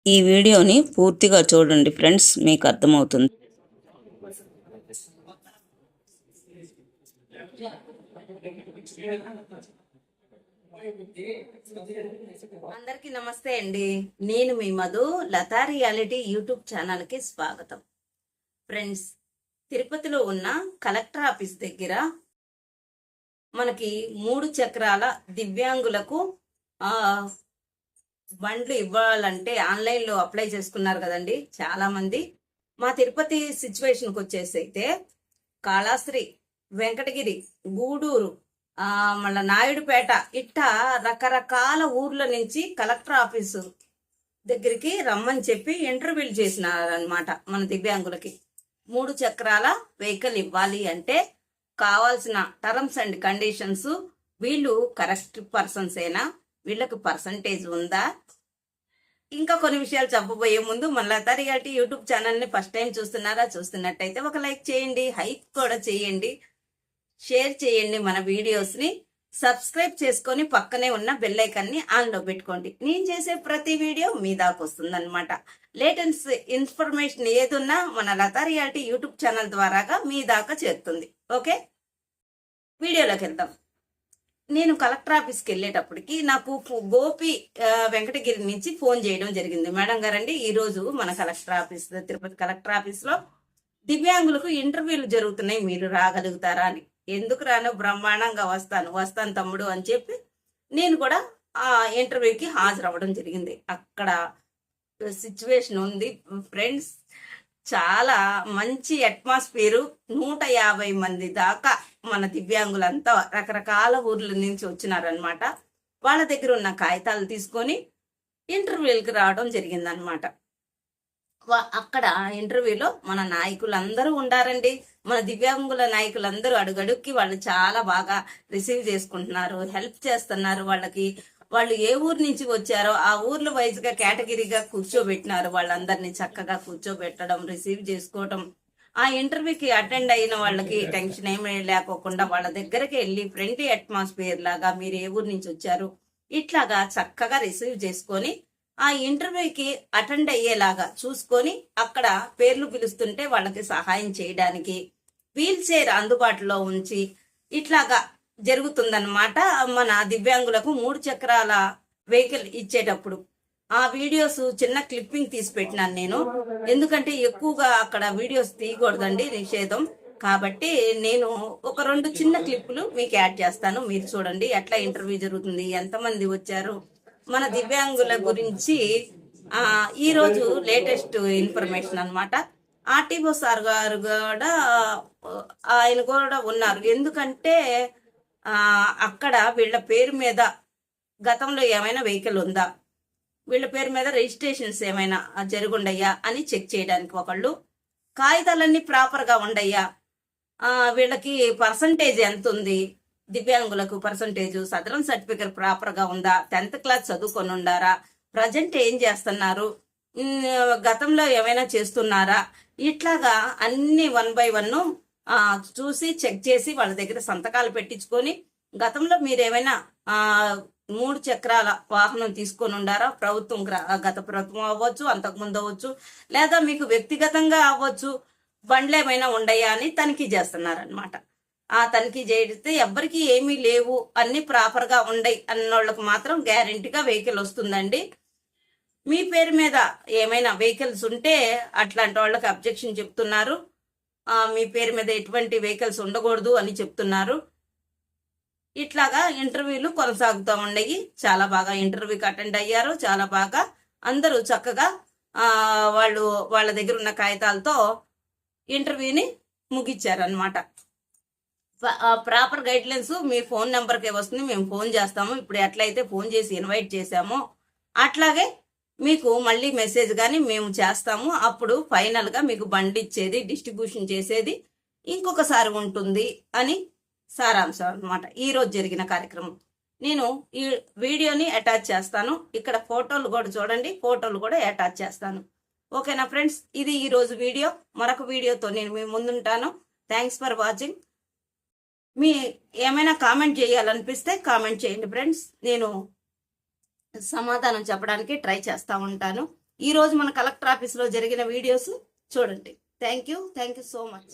ఈ వీడియోని పూర్తిగా చూడండి ఫ్రెండ్స్, మీకు అర్థమవుతుంది. అందరికీ నమస్తే అండి. నేను మీ మధు. లతా రియాలిటీ యూట్యూబ్ ఛానల్కి స్వాగతం. ఫ్రెండ్స్, తిరుపతిలో ఉన్న కలెక్టర్ ఆఫీస్ దగ్గర మనకి 3 చక్రాల దివ్యాంగులకు బండ్లు ఇవ్వాలంటే ఆన్లైన్లో అప్లై చేసుకున్నారు కదండి చాలా మంది. మా తిరుపతి సిచ్యువేషన్కి వచ్చేసి అయితే కాళాశ్రీ, వెంకటగిరి, గూడూరు, మళ్ళీ నాయుడుపేట ఇట్టా రకరకాల ఊర్ల నుంచి కలెక్టర్ ఆఫీసు దగ్గరికి రమ్మని చెప్పి ఇంటర్వ్యూలు చేసినారనమాట. మన దివ్యాంగులకి 3 చక్రాల వెహికల్ ఇవ్వాలి అంటే కావాల్సిన టర్మ్స్ అండ్ కండిషన్స్, వీళ్ళు కరెక్ట్ పర్సన్సేనా, వీళ్ళకి పర్సంటేజ్ ఉందా, ఇంకా కొన్ని విషయాలు చెప్పబోయే ముందు మన లతా రియాలిటీ యూట్యూబ్ ఛానల్ని ఫస్ట్ టైం చూస్తున్నట్టయితే ఒక లైక్ చేయండి, హైప్ కూడా చేయండి, షేర్ చేయండి మన వీడియోస్ని, సబ్స్క్రైబ్ చేసుకొని పక్కనే ఉన్న బెల్ ఐకాన్ని ఆన్లో పెట్టుకోండి. నేను చేసే ప్రతి వీడియో మీ దాకా వస్తుంది అనమాట. లేటెస్ట్ ఇన్ఫర్మేషన్ ఏదున్నా మన లతా రియాలిటీ యూట్యూబ్ ఛానల్ ద్వారాగా మీ దాకా చేరుతుంది. ఓకే, వీడియోలోకి వెళ్దాం. నేను కలెక్టర్ ఆఫీస్కి వెళ్ళేటప్పటికి నాకు గోపి వెంకటగిరి నుంచి ఫోన్ చేయడం జరిగింది. మేడం గారండి, ఈరోజు మన కలెక్టర్ ఆఫీస్, తిరుపతి కలెక్టర్ ఆఫీస్లో దివ్యాంగులకు ఇంటర్వ్యూలు జరుగుతున్నాయి, మీరు రాగలుగుతారా అని. ఎందుకు రాను, బ్రహ్మాండంగా వస్తాను తమ్ముడు అని చెప్పి నేను కూడా ఆ ఇంటర్వ్యూకి హాజరవ్వడం జరిగింది. అక్కడ సిచ్యువేషన్ ఉంది ఫ్రెండ్స్, చాలా మంచి అట్మాస్ఫియరు. 150 మంది దాకా మన దివ్యాంగులంతా రకరకాల ఊర్ల నుంచి వచ్చినారనమాట. వాళ్ళ దగ్గర ఉన్న కాగితాలు తీసుకొని ఇంటర్వ్యూలకు రావడం జరిగిందనమాట. అక్కడ ఇంటర్వ్యూలో మన నాయకులందరూ ఉండారండి. మన దివ్యాంగుల నాయకులందరూ అడుగడుక్కి వాళ్ళు చాలా బాగా రిసీవ్ చేసుకుంటున్నారు, హెల్ప్ చేస్తున్నారు. వాళ్ళు ఏ ఊరు నుంచి వచ్చారో ఆ ఊర్ల వైజ్గా కేటగిరీగా కూర్చోబెట్టినారు. వాళ్ళందరినీ చక్కగా కూర్చోబెట్టడం, రిసీవ్ చేసుకోవడం, ఆ ఇంటర్వ్యూకి అటెండ్ అయిన వాళ్ళకి టెన్షన్ ఏమీ లేకోకుండా వాళ్ళ దగ్గరికి వెళ్ళి ఫ్రెండ్లీ అట్మాస్ఫియర్ లాగా మీరు ఏ ఊరు నుంచి వచ్చారు ఇట్లాగా చక్కగా రిసీవ్ చేసుకొని ఆ ఇంటర్వ్యూకి అటెండ్ అయ్యేలాగా చూసుకొని అక్కడ పేర్లు పిలుస్తుంటే వాళ్ళకి సహాయం చేయడానికి వీల్ చైర్ అందుబాటులో ఉంచి ఇట్లాగా జరుగుతుందన్నమాట. మన దివ్యాంగులకు 3 చక్రాల వెహికల్ ఇచ్చేటప్పుడు ఆ వీడియోస్ చిన్న క్లిప్పింగ్ తీసి పెట్టినాను నేను. ఎందుకంటే ఎక్కువగా అక్కడ వీడియోస్ తీయకూడదండి, నిషేధం. కాబట్టి నేను ఒక 2 చిన్న క్లిప్పులు మీకు యాడ్ చేస్తాను, మీరు చూడండి ఎట్లా ఇంటర్వ్యూ జరుగుతుంది, ఎంతమంది వచ్చారు, మన దివ్యాంగుల గురించి ఈరోజు లేటెస్ట్ ఇన్ఫర్మేషన్ అనమాట. ఆర్టీఓ సార్ గారు కూడా ఆయన కూడా ఉన్నారు. ఎందుకంటే అక్కడ వీళ్ళ పేరు మీద గతంలో ఏమైనా వెహికల్ ఉందా, వీళ్ళ పేరు మీద రిజిస్ట్రేషన్స్ ఏమైనా జరుగుండయ్యా అని చెక్ చేయడానికి ఒకళ్ళు, కాగితాలన్నీ ప్రాపర్గా ఉండయ్యా, వీళ్ళకి పర్సంటేజ్ ఎంత ఉంది, దివ్యాంగులకు పర్సంటేజ్, సదరన్ సర్టిఫికేట్ ప్రాపర్గా ఉందా, 10th క్లాస్ చదువుకొని ఉండారా, ప్రజెంట్ ఏం చేస్తున్నారు, గతంలో ఏమైనా చేస్తున్నారా, ఇట్లాగా అన్ని 1 by 1 చూసి చెక్ చేసి వాళ్ళ దగ్గర సంతకాలు పెట్టించుకొని గతంలో మీరేమైనా 3 చక్రాల వాహనం తీసుకొని ఉండారా, ప్రభుత్వం గత ప్రభుత్వం అవ్వచ్చు, అంతకుముందు అవ్వచ్చు, లేదా మీకు వ్యక్తిగతంగా అవ్వచ్చు, బండ్లు ఏమైనా ఉండయా అని తనిఖీ చేస్తున్నారనమాట. ఆ తనిఖీ చేస్తే ఎవ్వరికి ఏమీ లేవు, అన్ని ప్రాపర్గా ఉండయి అన్నోళ్ళకి మాత్రం గ్యారెంటీగా వెహికల్ వస్తుందండి. మీ పేరు మీద ఏమైనా వెహికల్స్ ఉంటే అట్లాంటి వాళ్ళకి అబ్జెక్షన్ చెప్తున్నారు. మీ పేరు మీద ఎటువంటి వెహికల్స్ ఉండకూడదు అని చెప్తున్నారు. ఇట్లాగా ఇంటర్వ్యూలు కొనసాగుతూ ఉండయి. చాలా బాగా ఇంటర్వ్యూకి అటెండ్ అయ్యారు, చాలా బాగా అందరూ చక్కగా వాళ్ళ దగ్గర ఉన్న కాగితాలతో ఇంటర్వ్యూని ముగిచ్చారనమాట. ప్రాపర్ గైడ్లైన్స్ మీ ఫోన్ నెంబర్కే వస్తుంది, మేము ఫోన్ చేస్తాము. ఇప్పుడు ఎట్లయితే ఫోన్ చేసి ఇన్వైట్ చేశామో అట్లాగే మీకు మళ్ళీ మెసేజ్ కానీ మేము చేస్తాము. అప్పుడు ఫైనల్గా మీకు బండి ఇచ్చేది, డిస్ట్రిబ్యూషన్ చేసేది ఇంకొకసారి ఉంటుంది అని సారాంశం అనమాట ఈరోజు జరిగిన కార్యక్రమం. నేను ఈ వీడియోని అటాచ్ చేస్తాను, ఇక్కడ ఫోటోలు కూడా చూడండి, ఫోటోలు కూడా అటాచ్ చేస్తాను. ఓకేనా ఫ్రెండ్స్, ఇది ఈరోజు వీడియో. మరొక వీడియోతో నేను మీ ముందుంటాను. Thanks for watching. మీ ఏమైనా కామెంట్ చేయాలనిపిస్తే కామెంట్ చేయండి ఫ్రెండ్స్, నేను సమాధానం చెప్పడానికి ట్రై చేస్తూ ఉంటాను. ఈ రోజు మన కలెక్టర్ ఆఫీస్లో జరిగిన వీడియోస్ చూడండి. Thank you so much.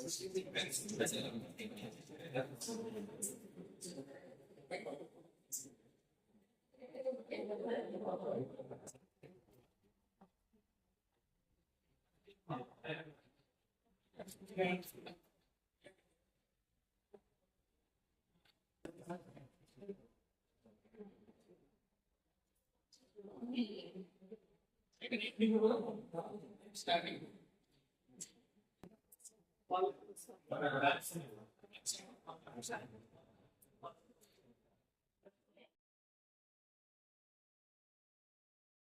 Starting.